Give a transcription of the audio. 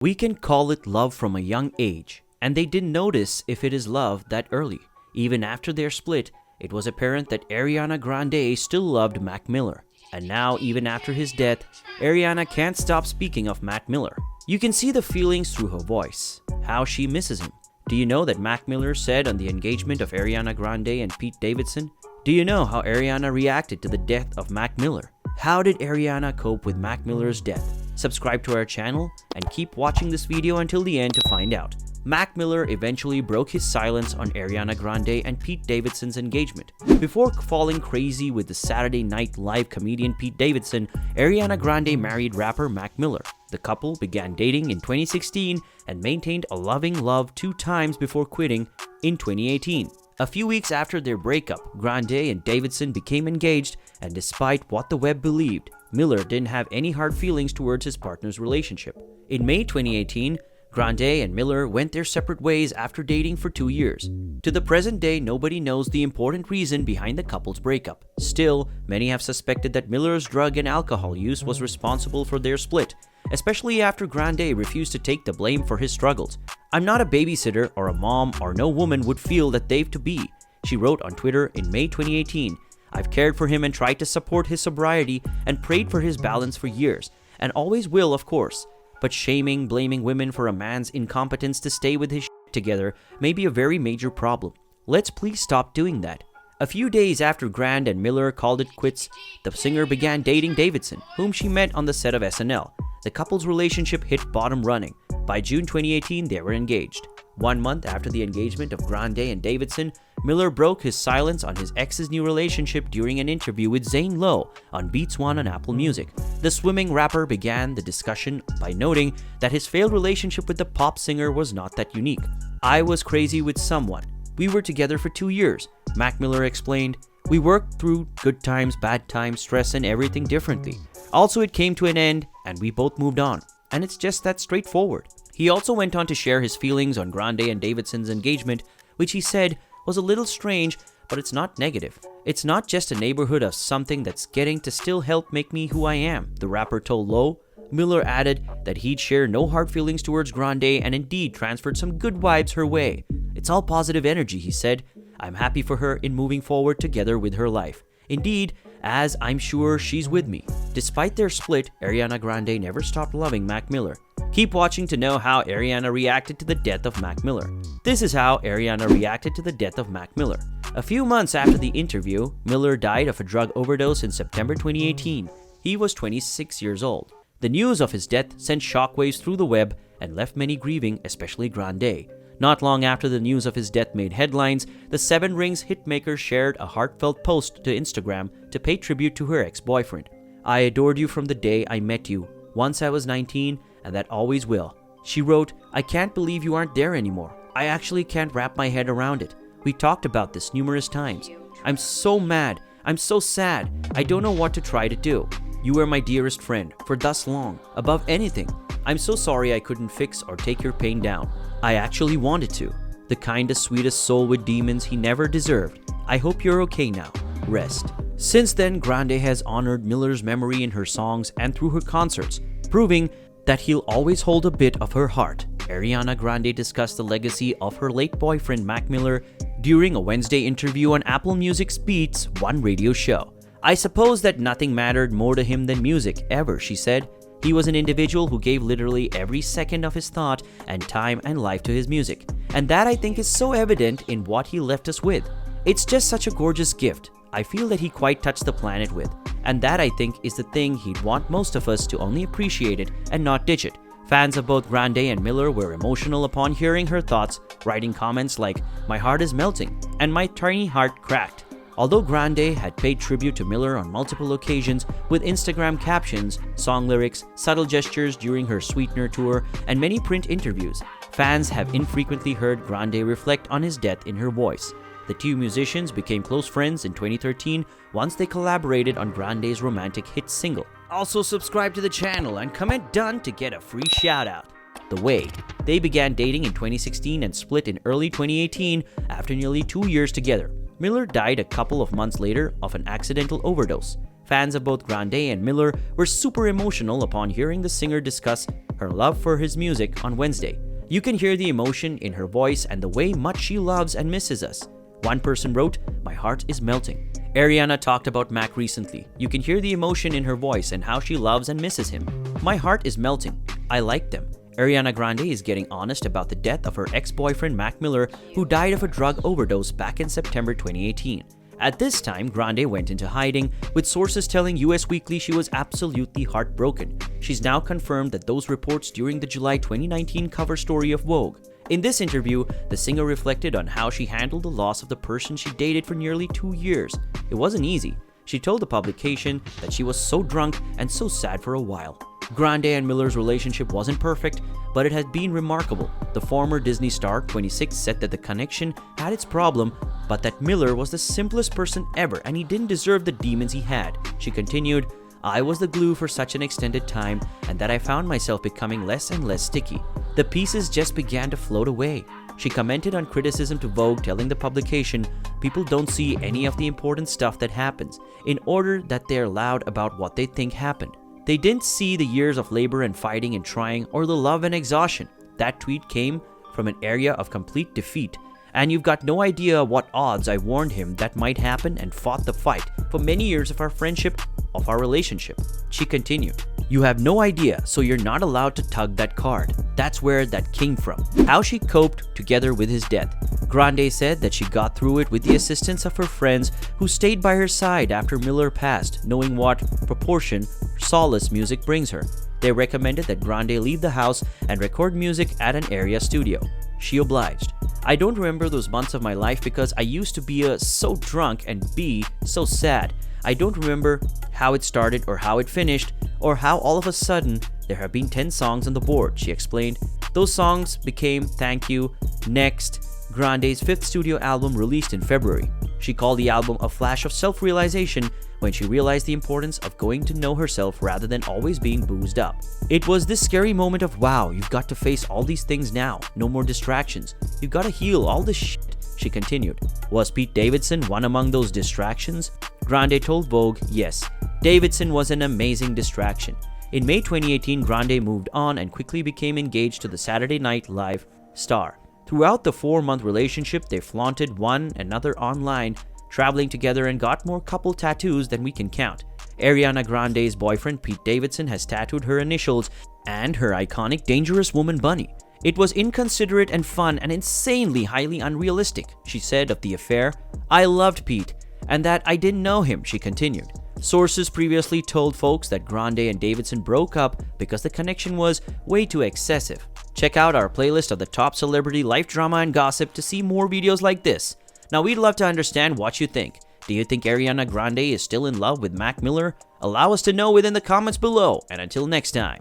We can call it love from a young age, and they didn't notice if it is love that early. Even after their split, it was apparent that Ariana Grande still loved Mac Miller. And now, even after his death, Ariana can't stop speaking of Mac Miller. You can see the feelings through her voice, how she misses him. Do you know that Mac Miller said on the engagement of Ariana Grande and Pete Davidson? Do you know how Ariana reacted to the death of Mac Miller? How did Ariana cope with Mac Miller's death? Subscribe to our channel and keep watching this video until the end to find out. Mac Miller eventually broke his silence on Ariana Grande and Pete Davidson's engagement. Before falling crazy with the Saturday Night Live comedian Pete Davidson, Ariana Grande married rapper Mac Miller. The couple began dating in 2016 and maintained a loving love 2 times before quitting in 2018. A few weeks after their breakup, Grande and Davidson became engaged, and despite what the web believed, Miller didn't have any hard feelings towards his partner's relationship. In May 2018, Grande and Miller went their separate ways after dating for 2 years. To the present day, nobody knows the important reason behind the couple's breakup. Still, many have suspected that Miller's drug and alcohol use was responsible for their split, especially after Grande refused to take the blame for his struggles. "I'm not a babysitter or a mom, or no woman would feel that they've to be," she wrote on Twitter in May 2018. "I've cared for him and tried to support his sobriety and prayed for his balance for years, and always will, of course. But blaming women for a man's incompetence to stay with his shit together may be a very major problem. Let's please stop doing that." A few days after Grande and Miller called it quits, the singer began dating Davidson, whom she met on the set of SNL. The couple's relationship hit bottom running. By June 2018, they were engaged. 1 month after the engagement of Grande and Davidson, Miller broke his silence on his ex's new relationship during an interview with Zane Lowe on Beats One on Apple Music. The swimming rapper began the discussion by noting that his failed relationship with the pop singer was not that unique. "I was crazy with someone. We were together for 2 years," Mac Miller explained. "We worked through good times, bad times, stress, and everything differently. Also, it came to an end, and we both moved on. And it's just that straightforward." He also went on to share his feelings on Grande and Davidson's engagement, which he said was a little strange, but it's not negative. "It's not just a neighborhood of something that's getting to still help make me who I am," the rapper told Lowe. Miller added that he'd share no hard feelings towards Grande and indeed transferred some good vibes her way. "It's all positive energy," he said. "I'm happy for her in moving forward together with her life. Indeed, as I'm sure she's with me." Despite their split, Ariana Grande never stopped loving Mac Miller. Keep watching to know how Ariana reacted to the death of Mac Miller. This is how Ariana reacted to the death of Mac Miller. A few months after the interview, Miller died of a drug overdose in September 2018. He was 26 years old. The news of his death sent shockwaves through the web and left many grieving, especially Grande. Not long after the news of his death made headlines, the Seven Rings hitmaker shared a heartfelt post to Instagram to pay tribute to her ex-boyfriend. "I adored you from the day I met you. Once I was 19, and that always will." She wrote, "I can't believe you aren't there anymore. I actually can't wrap my head around it. We talked about this numerous times. I'm so mad. I'm so sad. I don't know what to try to do. You were my dearest friend for thus long, above anything. I'm so sorry I couldn't fix or take your pain down. I actually wanted to. The kindest, sweetest soul with demons he never deserved. I hope you're okay now. Rest." Since then, Grande has honored Miller's memory in her songs and through her concerts, proving that he'll always hold a bit of her heart. Ariana Grande discussed the legacy of her late boyfriend Mac Miller during a Wednesday interview on Apple Music's Beats One radio show. "I suppose that nothing mattered more to him than music, ever," she said. "He was an individual who gave literally every second of his thought and time and life to his music. And that, I think, is so evident in what he left us with. It's just such a gorgeous gift. I feel that he quite touched the planet with. And that, I think, is the thing he'd want most of us to only appreciate it and not ditch it." Fans of both Grande and Miller were emotional upon hearing her thoughts, writing comments like, "My heart is melting," and "My tiny heart cracked." Although Grande had paid tribute to Miller on multiple occasions with Instagram captions, song lyrics, subtle gestures during her Sweetener tour, and many print interviews, fans have infrequently heard Grande reflect on his death in her voice. The two musicians became close friends in 2013 once they collaborated on Grande's romantic hit single. Also, subscribe to the channel and comment "done" to get a free shout out. The Way. They began dating in 2016 and split in early 2018 after nearly 2 years together. Miller died a couple of months later of an accidental overdose. Fans of both Grande and Miller were super emotional upon hearing the singer discuss her love for his music on Wednesday. "You can hear the emotion in her voice and the way much she loves and misses us." One person wrote, "My heart is melting." Ariana talked about Mac recently. "You can hear the emotion in her voice and how she loves and misses him. My heart is melting. I like them." Ariana Grande is getting honest about the death of her ex-boyfriend Mac Miller, who died of a drug overdose back in September 2018. At this time, Grande went into hiding, with sources telling US Weekly she was absolutely heartbroken. She's now confirmed that those reports during the July 2019 cover story of Vogue. In this interview, the singer reflected on how she handled the loss of the person she dated for nearly 2 years. It wasn't easy. She told the publication that she was so drunk and so sad for a while. Grande and Miller's relationship wasn't perfect, but it had been remarkable. The former Disney star, 26, said that the connection had its problem, but that Miller was the simplest person ever and he didn't deserve the demons he had. She continued, "I was the glue for such an extended time, and that I found myself becoming less and less sticky. The pieces just began to float away." She commented on criticism to Vogue, telling the publication, "People don't see any of the important stuff that happens, in order that they're loud about what they think happened. They didn't see the years of labor and fighting and trying, or the love and exhaustion. That tweet came from an area of complete defeat. And you've got no idea what odds I warned him that might happen and fought the fight for many years of our friendship, of our relationship." She continued, "You have no idea, so you're not allowed to tug that card. That's where that came from." How she coped together with his death. Grande said that she got through it with the assistance of her friends who stayed by her side after Miller passed, knowing what proportion solace music brings her. They recommended that Grande leave the house and record music at an area studio. She obliged. "I don't remember those months of my life because I used to be so drunk and B, so sad. I don't remember how it started or how it finished, or how all of a sudden there have been 10 songs on the board," she explained. Those songs became Thank You, Next, Grande's 5th studio album released in February. She called the album a flash of self-realization when she realized the importance of going to know herself rather than always being boozed up. "It was this scary moment of, wow, you've got to face all these things now. No more distractions. You've got to heal all this shit," she continued. Was Pete Davidson one among those distractions? Grande told Vogue, "Yes, Davidson was an amazing distraction." In May 2018, Grande moved on and quickly became engaged to the Saturday Night Live star. Throughout the 4-month relationship, they flaunted one another online, traveling together, and got more couple tattoos than we can count. Ariana Grande's boyfriend Pete Davidson has tattooed her initials and her iconic Dangerous Woman bunny. "It was inconsiderate and fun and insanely highly unrealistic," she said of the affair. "I loved Pete, and that I didn't know him," she continued. Sources previously told folks that Grande and Davidson broke up because the connection was way too excessive. Check out our playlist of the top celebrity life drama and gossip to see more videos like this. Now, we'd love to understand what you think. Do you think Ariana Grande is still in love with Mac Miller? Allow us to know within the comments below, and until next time.